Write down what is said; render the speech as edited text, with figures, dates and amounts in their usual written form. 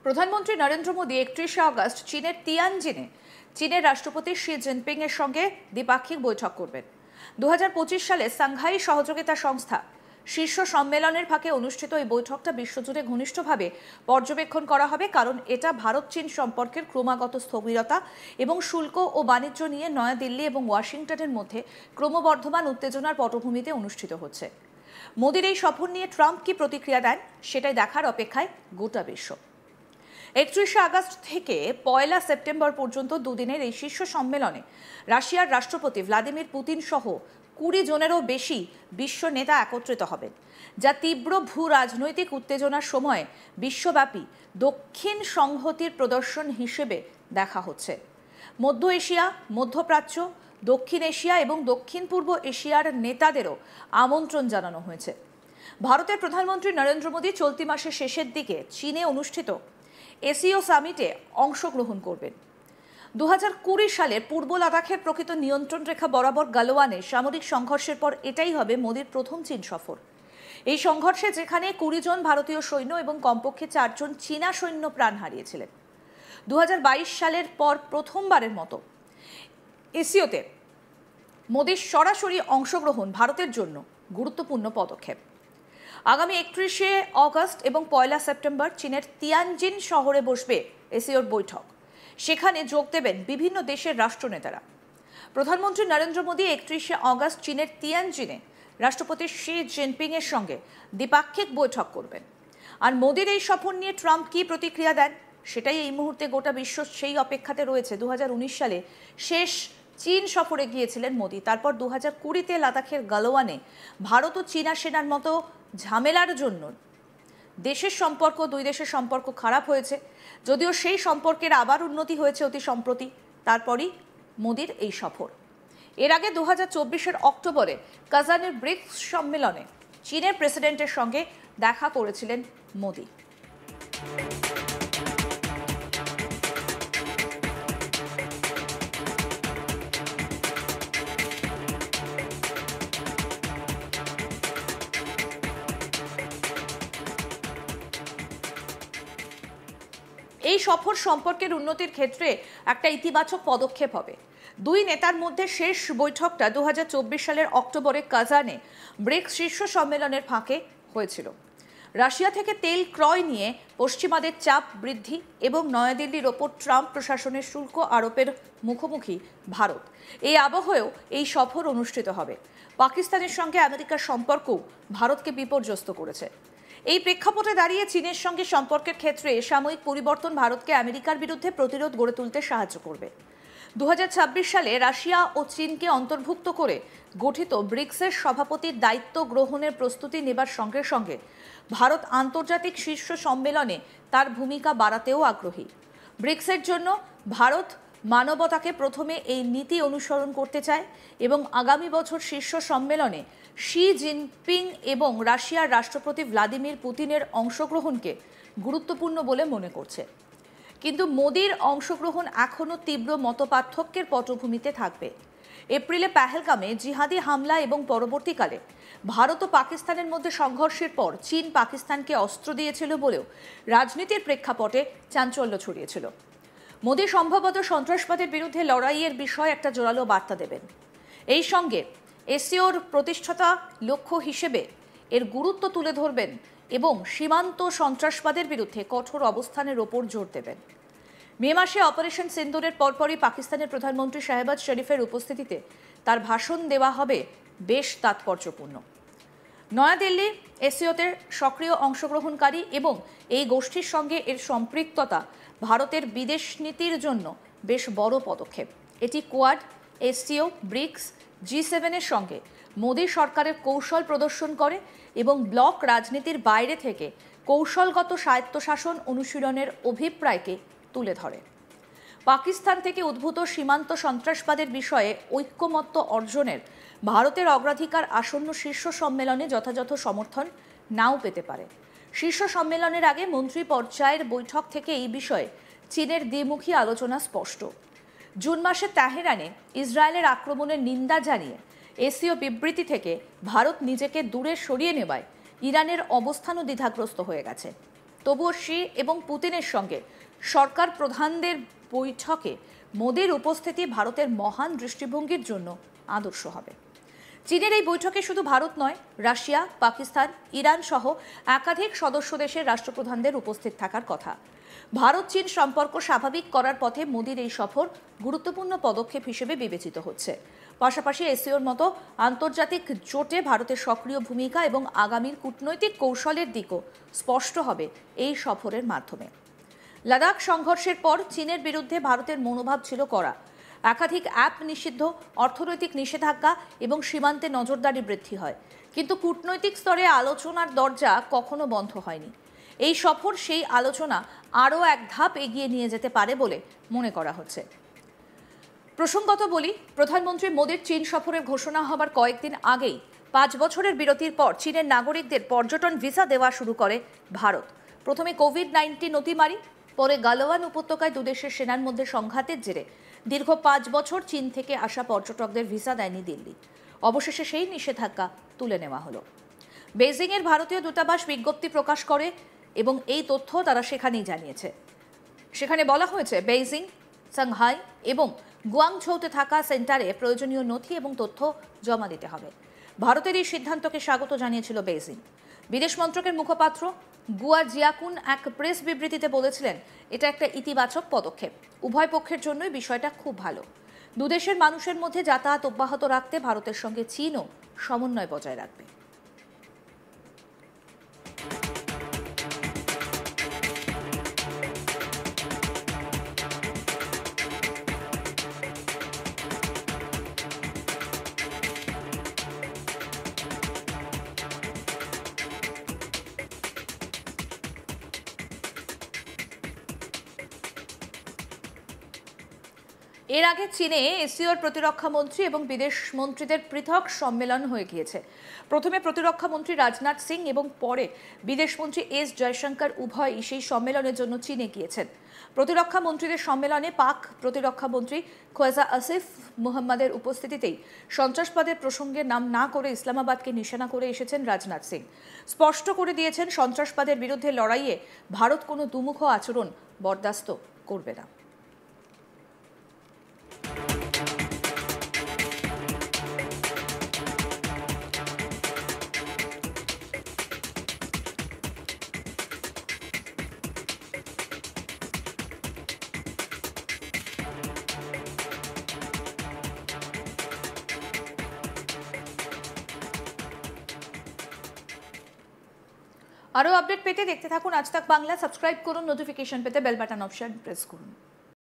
প্রধানমন্ত্রী নরেন্দ্র মোদী 31শে আগস্ট চীনের তিয়ানজিনে চীনের রাষ্ট্রপতি শি জিনপিং এর সঙ্গে দ্বিপাক্ষিক বৈঠক করবেন। 2025 সালে সাংহাই সহযোগিতা সংস্থা শীর্ষ সম্মেলনের ফাঁকে অনুষ্ঠিত এই বৈঠকটা বিশ্বজুড়ে ঘনিষ্ঠভাবে পর্যবেক্ষণ করা হবে, কারণ এটা ভারত চীন সম্পর্কের ক্রমাগত স্থবিরতা এবং শুল্ক ও বাণিজ্য নিয়ে নয়াদিল্লি এবং ওয়াশিংটনের মধ্যে ক্রমবর্ধমান উত্তেজনার পটভূমিতে অনুষ্ঠিত হচ্ছে। মোদীর এই সফর নিয়ে ট্রাম্প কি প্রতিক্রিয়া দেন সেটাই দেখার অপেক্ষায় গোটা বিশ্ব। 31শে আগস্ট থেকে 1 সেপ্টেম্বর পর্যন্ত দুদিনের এই শীর্ষ সম্মেলনে রাশিয়ার রাষ্ট্রপতি ভ্লাদিমির পুতিন সহ 20 জনেরও বেশি বিশ্ব নেতা একত্রিত হবেন, যা তীব্র ভূ রাজনৈতিক উত্তেজনার সময় বিশ্বব্যাপী দক্ষিণ সংহতির প্রদর্শন হিসেবে দেখা হচ্ছে। মধ্য এশিয়া, মধ্যপ্রাচ্য, দক্ষিণ এশিয়া এবং দক্ষিণ পূর্ব এশিয়ার নেতাদেরও আমন্ত্রণ জানানো হয়েছে। ভারতের প্রধানমন্ত্রী নরেন্দ্র মোদী চলতি মাসের শেষের দিকে চীনে অনুষ্ঠিত এসিও সামিটে অংশগ্রহণ করবেন। 2020 সালে পূর্ব লাদাখের প্রকৃত নিয়ন্ত্রণ রেখা বরাবর গালওয়ানে সামরিক সংঘর্ষের পর এটাই হবে মোদীর প্রথম চীন সফর। এই সংঘর্ষে যেখানে 20 জন ভারতীয় সৈন্য এবং কমপক্ষে 4 জন চীনা সৈন্য প্রাণ হারিয়েছিলেন। 2022 সালের পর প্রথমবারের মতো এসিওতে মোদীর সরাসরি অংশগ্রহণ ভারতের জন্য গুরুত্বপূর্ণ পদক্ষেপ। আগামী 31শে আগস্ট এবং 1 সেপ্টেম্বর চীনের তিয়ানজিন শহরে বসবে এসিওর বৈঠক। সেখানে যোগ দেবেন বিভিন্ন দেশের রাষ্ট্রনেতারা। প্রধানমন্ত্রী নরেন্দ্র মোদী 31শে আগস্ট চীনের তিয়ানজিনে রাষ্ট্রপতি শি জিনপিং এর সঙ্গে দ্বিপাক্ষিক বৈঠক করবেন। আর মোদীর এই সফর নিয়ে ট্রাম্প কি প্রতিক্রিয়া দেন সেটাই এই মুহূর্তে গোটা বিশ্ব সেই অপেক্ষাতে রয়েছে। 2019 সালে শেষ চীন সফরে গিয়েছিলেন মোদী। তারপর 2020-তে লাদাখের গালওয়ানে ভারত ও চীনা সেনার মতো ঝামেলার জন্য দুই দেশের সম্পর্ক খারাপ হয়েছে, যদিও সেই সম্পর্কের আবার উন্নতি হয়েছে অতি সম্প্রতি। তারপরই মোদীর এই সফর। এর আগে 2024-এর অক্টোবরে কাজানের ব্রিক্স সম্মেলনে চীনের প্রেসিডেন্টের সঙ্গে দেখা করেছিলেন মোদী। এই সফর সম্পর্কের উন্নতির ক্ষেত্রে একটা ইতিবাচক পদক্ষেপ হবে। দুই নেতার মধ্যে শেষ বৈঠকটা 2024 সালের অক্টোবরে কাজানে ব্রিক্স শীর্ষ সম্মেলনের ফাঁকে হয়েছিল। রাশিয়া থেকে তেল ক্রয় নিয়ে পশ্চিমাদের চাপ বৃদ্ধি এবং নয়াদিল্লির ওপর ট্রাম্প প্রশাসনের শুল্ক আরোপের মুখোমুখি ভারত। এই আবহেও এই সফর অনুষ্ঠিত হবে। পাকিস্তানের সঙ্গে আমেরিকার সম্পর্কও ভারতকে বিপর্যস্ত করেছে। এই প্রেক্ষাপটে দাঁড়িয়ে চীনের সঙ্গে সম্পর্কের ক্ষেত্রে সাময়িক পরিবর্তন ভারতকে আমেরিকার বিরুদ্ধে প্রতিরোধ গড়ে তুলতে সাহায্য করবে। 2026 সালে রাশিয়া ও চীনকে অন্তর্ভুক্ত করে গঠিত ব্রিক্সের সভাপতির দায়িত্ব গ্রহণের প্রস্তুতি নেবার সঙ্গে সঙ্গে ভারত আন্তর্জাতিক শীর্ষ সম্মেলনে তার ভূমিকা বাড়াতেও আগ্রহী। ব্রিক্সের জন্য ভারত মানবতাকে প্রথমে এই নীতি অনুসরণ করতে চায় এবং আগামী বছর শীর্ষ সম্মেলনে শি জিনপিং এবং রাশিয়ার রাষ্ট্রপতি ভ্লাদিমির পুতিনের অংশগ্রহণকে গুরুত্বপূর্ণ বলে মনে করছে। কিন্তু মোদীর অংশগ্রহণ এখনও তীব্র মতপার্থক্যের পটভূমিতে থাকবে। এপ্রিলে পেহেলগামে জিহাদি হামলা এবং পরবর্তীকালে ভারত ও পাকিস্তানের মধ্যে সংঘর্ষের পর চীন পাকিস্তানকে অস্ত্র দিয়েছিল বলেও রাজনীতির প্রেক্ষাপটে চাঞ্চল্য ছড়িয়েছিল। মোদী সম্ভবত সন্ত্রাসবাদের বিরুদ্ধে লড়াইয়ের বিষয়ে একটা জোরালো বার্তা দেবেন। এই সঙ্গে এসিওর প্রতিষ্ঠাতা লক্ষ্য হিসেবে এর গুরুত্ব তুলে ধরবেন এবং সীমান্ত সন্ত্রাসবাদের বিরুদ্ধে কঠোর অবস্থানের ওপর জোর দেবেন। মে মাসে অপারেশন সিন্দুরের পরপরই পাকিস্তানের প্রধানমন্ত্রী শাহবাজ শরীফের উপস্থিতিতে তার ভাষণ দেওয়া হবে বেশ তাৎপর্যপূর্ণ। নয়াদিল্লি এসিওতে সক্রিয় অংশগ্রহণকারী এবং এই গোষ্ঠীর সঙ্গে এর সম্পৃক্ততা ভারতের বিদেশ নীতির জন্য বেশ বড় পদক্ষেপ। এটি কোয়াড, এসিও, ব্রিক্স, G7-এর সঙ্গে মোদী সরকারের কৌশল প্রদর্শন করে এবং ব্লক রাজনীতির বাইরে থেকে কৌশলগত স্বায়ত্তশাসন অনুশীলনের অভিপ্রায়কে তুলে ধরে। পাকিস্তান থেকে উদ্ভূত সীমান্ত সন্ত্রাসবাদের বিষয়ে ঐক্যমত্য অর্জনের ভারতের অগ্রাধিকার আসন্ন শীর্ষ সম্মেলনে যথাযথ সমর্থন নাও পেতে পারে। শীর্ষ সম্মেলনের আগে মন্ত্রী পর্যায়ের বৈঠক থেকে এই বিষয়ে চীনের দ্বিমুখী আলোচনা স্পষ্ট। জুন মাসে তেহরানে ইসরায়েলের আক্রমণের নিন্দা জানিয়ে এসিও বিবৃতি থেকে ভারত নিজেকে দূরে সরিয়ে নেওয়ায় ইরানের অবস্থানও দ্বিধাগ্রস্ত হয়ে গেছে। তবুও শি এবং পুতিনের সঙ্গে সরকার প্রধানদের বৈঠকে মোদির উপস্থিতি ভারতের মহান দৃষ্টিভঙ্গির জন্য আদর্শ হবে। চীনের এই বৈঠকে শুধু ভারত নয়, রাশিয়া, পাকিস্তান, ইরান সহ একাধিক সদস্য দেশের রাষ্ট্রপ্রধানদের উপস্থিত থাকার কথা। ভারত চীন সম্পর্ক স্বাভাবিক করার পথে মোদির এই সফর গুরুত্বপূর্ণ পদক্ষেপ হিসেবে বিবেচিত হচ্ছে। পাশাপাশি এসিওর মতো আন্তর্জাতিক জোটে ভারতের সক্রিয় ভূমিকা এবং আগামীর কূটনৈতিক কৌশলের দিকও স্পষ্ট হবে এই সফরের মাধ্যমে। লাদাখ সংঘর্ষের পর চীনের বিরুদ্ধে ভারতের মনোভাব ছিল কড়া। একাধিক অ্যাপ নিষিদ্ধ, অর্থনৈতিক নিষেধাজ্ঞা এবং সীমান্তে নজরদারি বৃদ্ধি হয়, কিন্তু কূটনৈতিক স্তরে আলোচনার দরজা কখনো বন্ধ হয়নি। এই সফর সেই আলোচনা আরও এক ধাপ এগিয়ে নিয়ে যেতে পারে বলে মনে করা হচ্ছে। প্রসঙ্গত বলি, প্রধানমন্ত্রী মোদির চীন সফরের ঘোষণা হবার কয়েকদিন আগেই 5 বছরের বিরতির পর চীনের নাগরিকদের পর্যটন ভিসা দেওয়া শুরু করে ভারত। প্রথমে কোভিড-19 অতিমারি, পরে গালওয়ান উপত্যকায় দুদেশের সেনার মধ্যে সংঘাতের জেরে দীর্ঘ 5 বছর চীন থেকে আসা পর্যটকদের ভিসা দেয়নি দিল্লি। অবশেষে সেই নিষেধাজ্ঞা তুলে নেওয়া হলো। বেইজিংয়ের ভারতীয় দূতাবাস বিজ্ঞপ্তি প্রকাশ করে এবং এই তথ্য তারা সেখানেই জানিয়েছে। সেখানে বলা হয়েছে, বেইজিং, সাংহাই এবং গুয়াংঝৌতে থাকা সেন্টারে প্রয়োজনীয় নথি এবং তথ্য জমা দিতে হবে। ভারতের এই সিদ্ধান্তকে স্বাগত জানিয়েছিল বেইজিং। বিদেশ মন্ত্রকের মুখপাত্র গুয়া জিয়াকুন এক প্রেস বিবৃতিতে বলেছিলেন, এটা একটা ইতিবাচক পদক্ষেপ। উভয় পক্ষের জন্যই বিষয়টা খুব ভালো। দুদেশের মানুষের মধ্যে যাতায়াত অব্যাহত রাখতে ভারতের সঙ্গে চীনও সমন্বয় বজায় রাখবে। এর আগে চীনে এসিওর প্রতিরক্ষা মন্ত্রী এবং বিদেশ মন্ত্রীদের পৃথক সম্মেলন হয়ে গিয়েছে। প্রথমে প্রতিরক্ষা মন্ত্রী রাজনাথ সিং এবং পরে বিদেশ মন্ত্রী এস জয়শঙ্কর উভয়ই সেই সম্মেলনের জন্য চীনে গিয়েছেন। প্রতিরক্ষা মন্ত্রীদের সম্মেলনে পাক প্রতিরক্ষা মন্ত্রী খোয়েজা আসিফ মুহাম্মদের উপস্থিতিতেই সন্ত্রাসবাদের প্রসঙ্গে নাম না করে ইসলামাবাদকে নিশানা করে এসেছেন রাজনাথ সিং। স্পষ্ট করে দিয়েছেন, সন্ত্রাসবাদের বিরুদ্ধে লড়াইয়ে ভারত কোনো দুমুখ আচরণ বরদাস্ত করবে না। আরও আপডেট পেতে দেখতে থাকুন আজ তাক বাংলা। সাবস্ক্রাইব করুন, নোটিফিকেশন পেতে বেল বাটন অপশন প্রেস করুন।